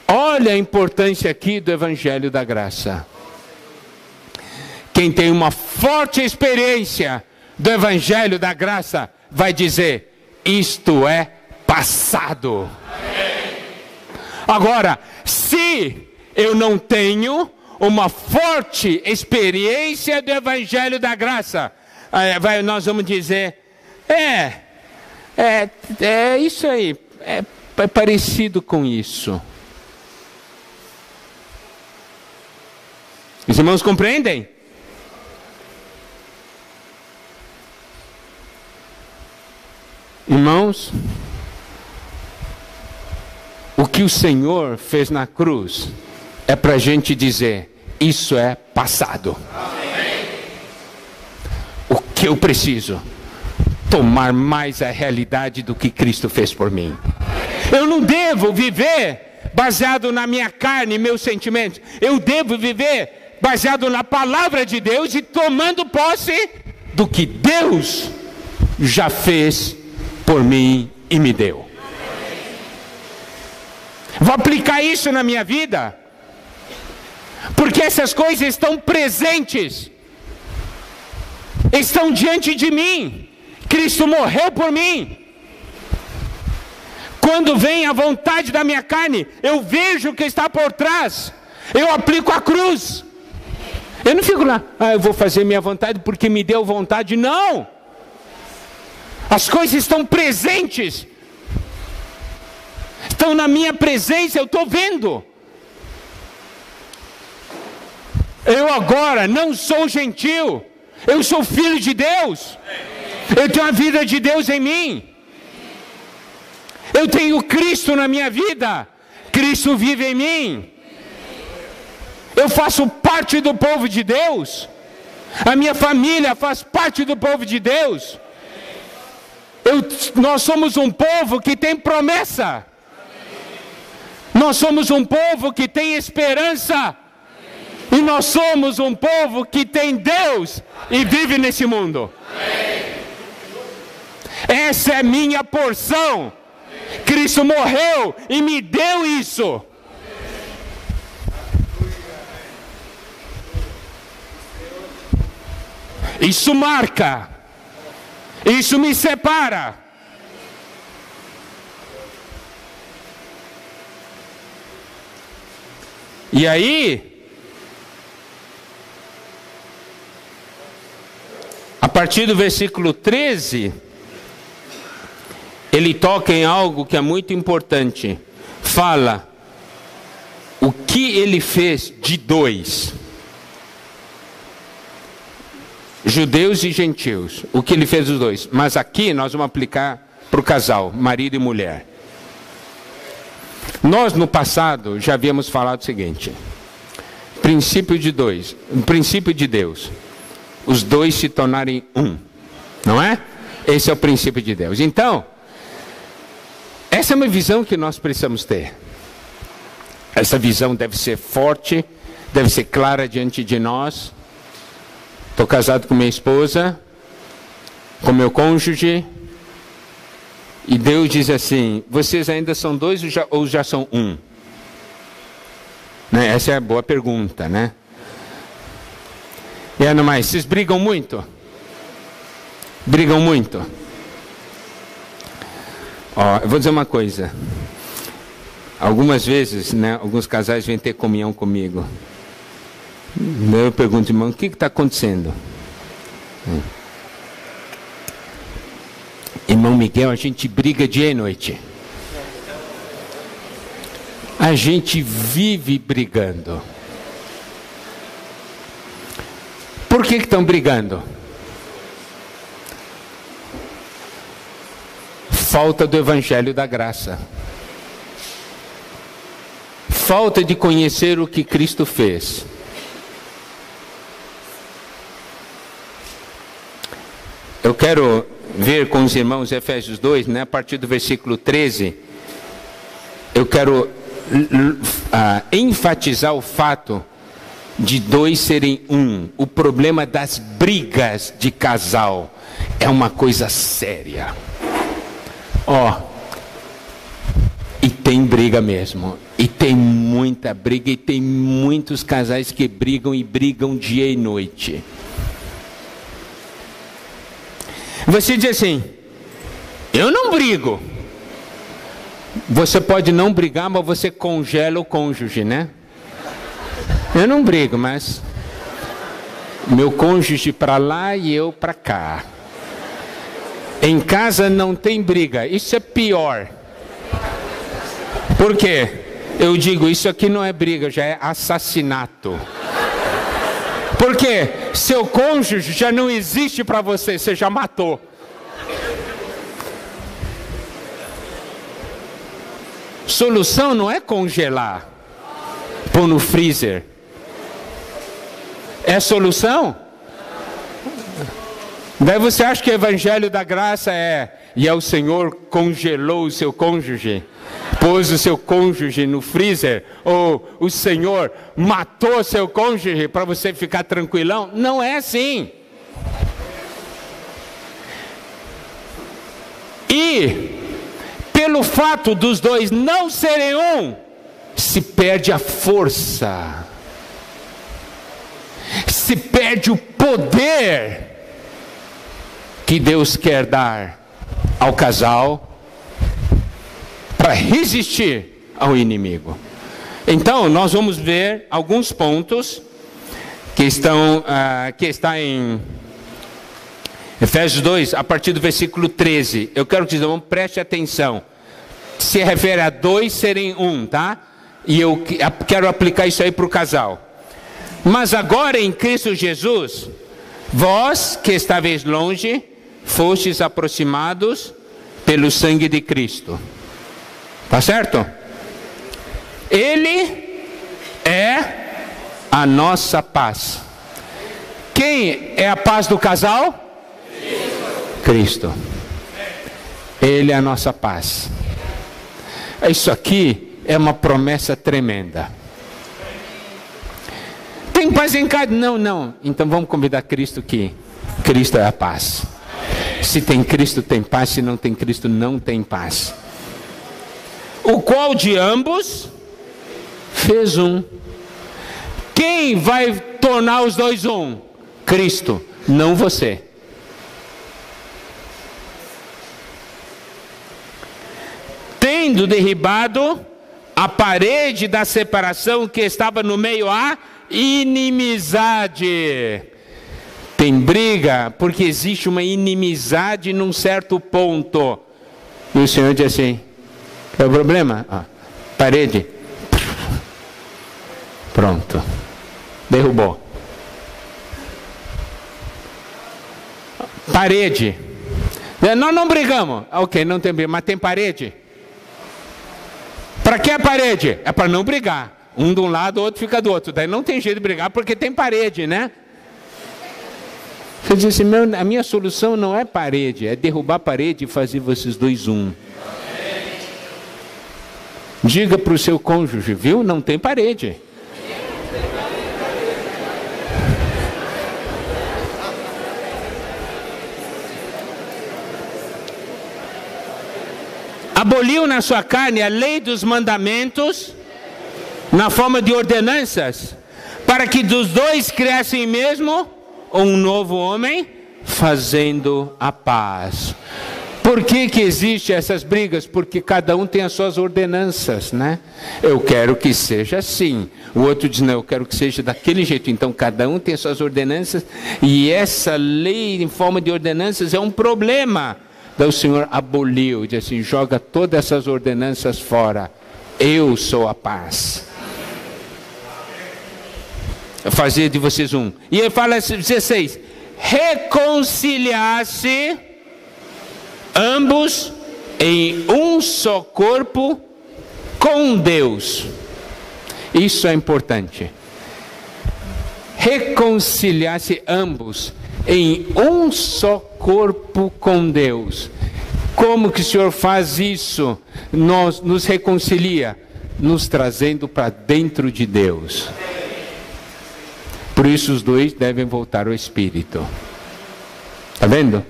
Olha a importância aqui do Evangelho da Graça. Quem tem uma forte experiência do Evangelho da Graça vai dizer: isto é passado. Agora, se eu não tenho uma forte experiência do Evangelho da Graça, nós vamos dizer: é isso aí, é parecido com isso. Os irmãos compreendem? Irmãos, o que o Senhor fez na cruz é para a gente dizer: isso é passado. Amém. O que eu preciso? Tomar mais a realidade do que Cristo fez por mim. Eu não devo viver baseado na minha carne e meus sentimentos. Eu devo viver baseado na palavra de Deus e tomando posse do que Deus já fez por mim e me deu. Vou aplicar isso na minha vida, porque essas coisas estão presentes, estão diante de mim. Cristo morreu por mim. Quando vem a vontade da minha carne, eu vejo o que está por trás, eu aplico a cruz. Eu não fico lá: eu vou fazer minha vontade porque me deu vontade. Não! As coisas estão presentes, estão na minha presença, eu estou vendo. Eu agora não sou gentil, eu sou filho de Deus. Eu tenho a vida de Deus em mim. Eu tenho Cristo na minha vida. Cristo vive em mim. Eu faço parte do povo de Deus. A minha família faz parte do povo de Deus. Nós somos um povo que tem promessa. Nós somos um povo que tem esperança. E nós somos um povo que tem Deus e vive nesse mundo. Essa é minha porção. Cristo morreu e me deu isso. Isso marca. Isso me separa. E aí, a partir do versículo 13, ele toca em algo que é muito importante. Fala o que ele fez de dois. Judeus e gentios. O que ele fez dos dois. Mas aqui nós vamos aplicar para o casal, marido e mulher. Nós no passado já havíamos falado o seguinte. Princípio de dois. Princípio de Deus. Os dois se tornarem um. Não é? Esse é o princípio de Deus. Então, essa é uma visão que nós precisamos ter. Essa visão deve ser forte, deve ser clara diante de nós. Estou casado com minha esposa, com meu cônjuge, e Deus diz assim: vocês ainda são dois ou já são um? Né? Essa é a boa pergunta, né? E Ana, mas vocês brigam muito? Brigam muito? Ó, eu vou dizer uma coisa. Algumas vezes, né, alguns casais vêm ter comunhão comigo. Eu pergunto, irmão, o que está acontecendo? Irmão Miguel, a gente briga dia e noite. A gente vive brigando. Por que estão brigando? Falta do evangelho da graça. Falta de conhecer o que Cristo fez. Eu quero ver com os irmãos Efésios 2, né, a partir do versículo 13. Eu quero enfatizar o fato de dois serem um. O problema das brigas de casal é uma coisa séria. Ó, e tem briga mesmo. E tem muita briga, e tem muitos casais que brigam e brigam dia e noite. Você diz assim: eu não brigo. Você pode não brigar, mas você congela o cônjuge, né? Eu não brigo, mas meu cônjuge para lá e eu para cá. Em casa não tem briga. Isso é pior. Por quê? Eu digo, isso aqui não é briga, já é assassinato. Porque seu cônjuge já não existe para você, você já matou. Solução não é congelar, pôr no freezer. É solução? Daí você acha que o evangelho da graça e o Senhor congelou o seu cônjuge, pôs o seu cônjuge no freezer, ou o Senhor matou seu cônjuge para você ficar tranquilão? Não é assim. E pelo fato dos dois não serem um, se perde a força, se perde o poder que Deus quer dar ao casal para resistir ao inimigo. Então, nós vamos ver alguns pontos que está em Efésios 2, a partir do versículo 13. Eu quero que vocês preste atenção. Se refere a dois serem um, tá? E eu quero aplicar isso aí para o casal. Mas agora em Cristo Jesus, vós que estáveis longe, fostes aproximados pelo sangue de Cristo. Tá certo? Ele é a nossa paz. Quem é a paz do casal? Cristo. Ele é a nossa paz. Isso aqui é uma promessa tremenda. Tem paz em casa? Não. Então vamos convidar Cristo, que Cristo é a paz. Se tem Cristo, tem paz. Se não tem Cristo, não tem paz. O qual de ambos fez um. Quem vai tornar os dois um? Cristo. não você. Tendo derribado a parede da separação que estava no meio, a inimizade. Tem briga porque existe uma inimizade num certo ponto. E o Senhor diz assim: qual é o problema? Parede. Pronto. Derrubou. Parede. Nós não brigamos. Ok, não tem briga, mas tem parede. Para que a parede? É para não brigar. Um de um lado, o outro fica do outro. Daí não tem jeito de brigar porque tem parede, né? Você diz assim: a minha solução não é parede, é derrubar a parede e fazer vocês dois um. Diga para o seu cônjuge, viu? Não tem parede. Aboliu na sua carne a lei dos mandamentos na forma de ordenanças, para que dos dois criassem mesmo um novo homem, fazendo a paz. Por que existe essas brigas? Porque cada um tem as suas ordenanças, né? Eu quero que seja assim. O outro diz: não, eu quero que seja daquele jeito. Então cada um tem as suas ordenanças, e essa lei em forma de ordenanças é um problema. Daí o Senhor aboliu, diz assim: joga todas essas ordenanças fora. Eu sou a paz. Fazer de vocês um. E ele fala 16: reconciliar-se ambos em um só corpo com Deus. Isso é importante. Reconciliar-se ambos em um só corpo com Deus. Como que o Senhor faz isso? Nos reconcilia, nos trazendo para dentro de Deus. Por isso os dois devem voltar ao Espírito. Está vendo?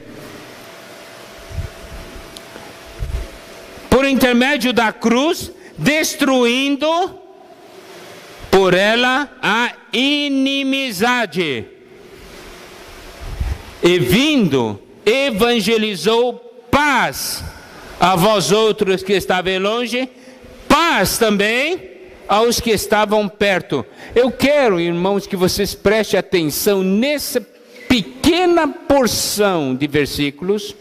Por intermédio da cruz, destruindo por ela a inimizade. E vindo, evangelizou paz a vós outros que estavam longe, paz também aos que estavam perto. Eu quero, irmãos, que vocês prestem atenção nessa pequena porção de versículos.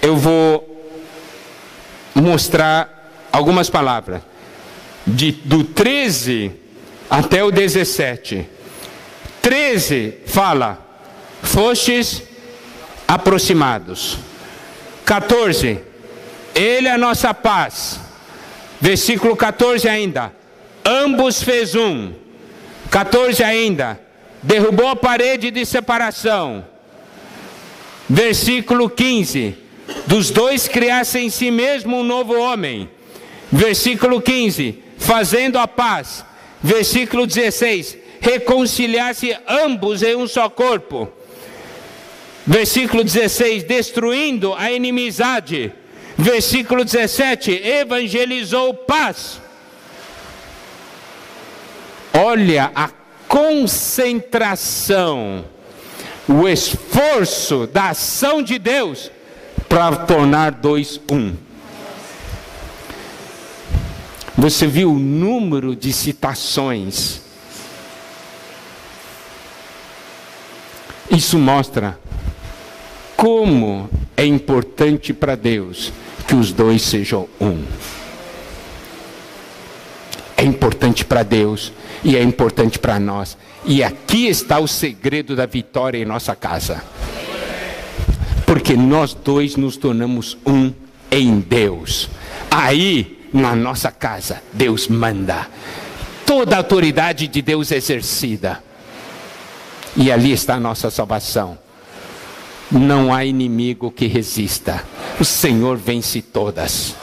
Eu vou mostrar algumas palavras do 13 até o 17. 13 fala: fostes aproximados. 14, ele é a nossa paz. Versículo 14 ainda: ambos fez um. 14 ainda: derrubou a parede de separação. Versículo 15: dos dois criassem em si mesmo um novo homem. Versículo 15: fazendo a paz. Versículo 16: reconciliar-se ambos em um só corpo. Versículo 16: destruindo a inimizade. Versículo 17: evangelizou paz. Olha a concentração, o esforço da ação de Deus para tornar dois um. Você viu o número de citações? Isso mostra como é importante para Deus que os dois sejam um. É importante para Deus e é importante para nós. E aqui está o segredo da vitória em nossa casa. Porque nós dois nos tornamos um em Deus. Aí, na nossa casa, Deus manda. Toda a autoridade de Deus é exercida. E ali está a nossa salvação. Não há inimigo que resista. O Senhor vence todas.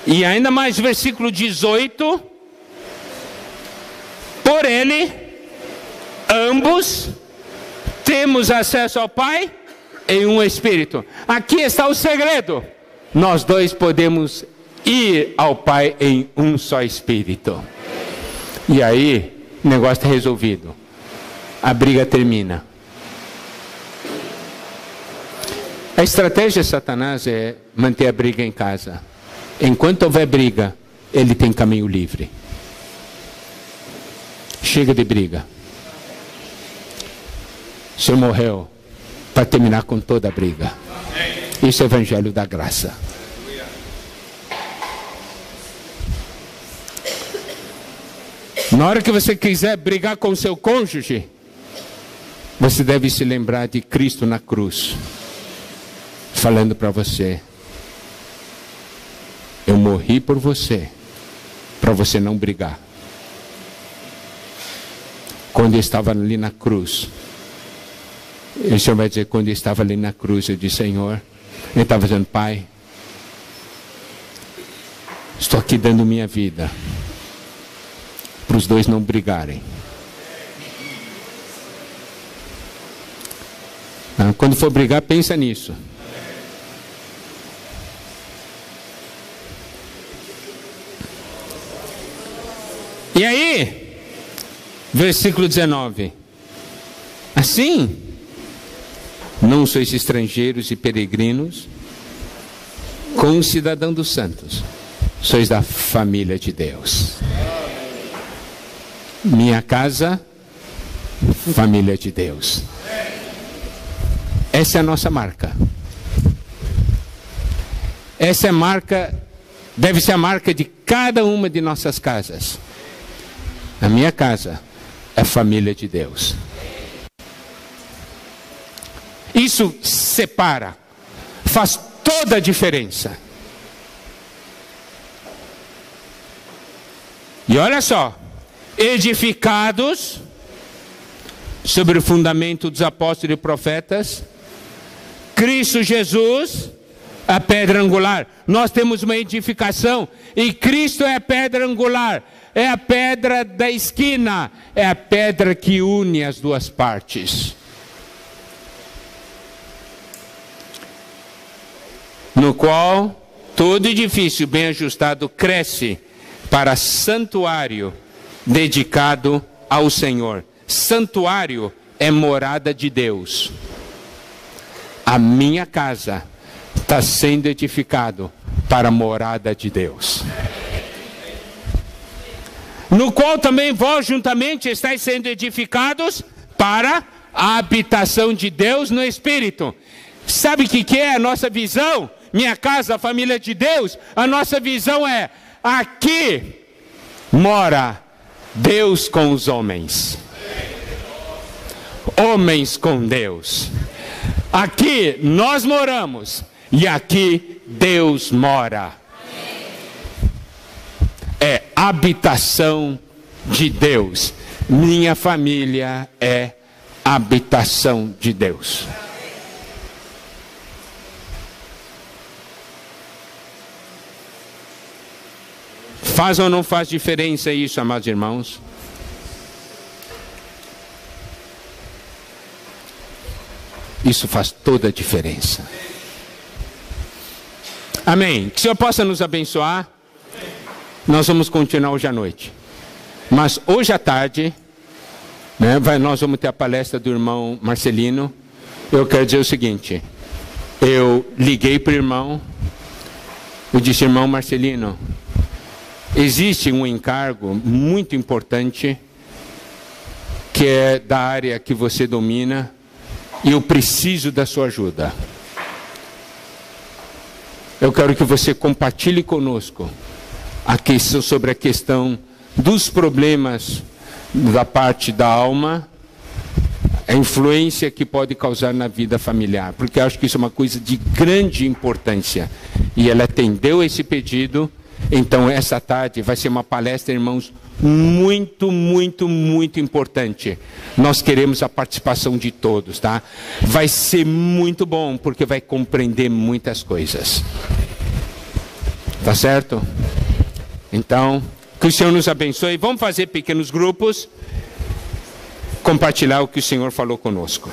E ainda mais versículo 18. Por ele, ambos temos acesso ao Pai em um Espírito. Aqui está o segredo. Nós dois podemos ir ao Pai em um só Espírito. E aí, o negócio está resolvido. A briga termina. A estratégia de Satanás é manter a briga em casa. Enquanto houver briga, ele tem caminho livre. Chega de briga. O Senhor morreu para terminar com toda a briga. Isso é o Evangelho da Graça. Na hora que você quiser brigar com o seu cônjuge, você deve se lembrar de Cristo na cruz, falando para você: eu morri por você, para você não brigar. Quando eu estava ali na cruz, o Senhor vai dizer: quando eu estava ali na cruz, eu disse: Senhor, ele estava dizendo: Pai, estou aqui dando minha vida para os dois não brigarem. Quando for brigar, pensa nisso. E aí, versículo 19: assim, não sois estrangeiros e peregrinos, com os cidadãos dos santos, sois da família de Deus. Minha casa, família de Deus. Essa é a nossa marca. Essa é a marca, deve ser a marca de cada uma de nossas casas. A minha casa é a família de Deus. Isso separa, faz toda a diferença. E olha só: edificados sobre o fundamento dos apóstolos e profetas, Cristo Jesus, a pedra angular. Nós temos uma edificação e Cristo é a pedra angular, é a pedra da esquina, é a pedra que une as duas partes. No qual todo edifício bem ajustado cresce para santuário dedicado ao Senhor. Santuário é morada de Deus. A minha casa está sendo edificado para a morada de Deus. No qual também vós juntamente estáis sendo edificados para a habitação de Deus no Espírito. Sabe o que é a nossa visão? Minha casa, a família de Deus. A nossa visão é: aqui mora Deus com os homens. Homens com Deus. Aqui nós moramos e aqui Deus mora. É habitação de Deus. Minha família é habitação de Deus. Faz ou não faz diferença isso, amados irmãos? Isso faz toda a diferença. Amém. Que o Senhor possa nos abençoar. Nós vamos continuar hoje à noite. Mas hoje à tarde, nós vamos ter a palestra do irmão Marcelino. Eu quero dizer o seguinte: eu liguei para o irmão, eu disse: irmão Marcelino, existe um encargo muito importante, que é da área que você domina, e eu preciso da sua ajuda. Eu quero que você compartilhe conosco sobre a questão dos problemas da parte da alma, a influência que pode causar na vida familiar, porque eu acho que isso é uma coisa de grande importância. E ela atendeu esse pedido. Então essa tarde vai ser uma palestra, irmãos, muito, muito, muito importante. Nós queremos a participação de todos, tá? Vai ser muito bom, porque vai compreender muitas coisas. Tá certo? Então, que o Senhor nos abençoe. Vamos fazer pequenos grupos, compartilhar o que o Senhor falou conosco.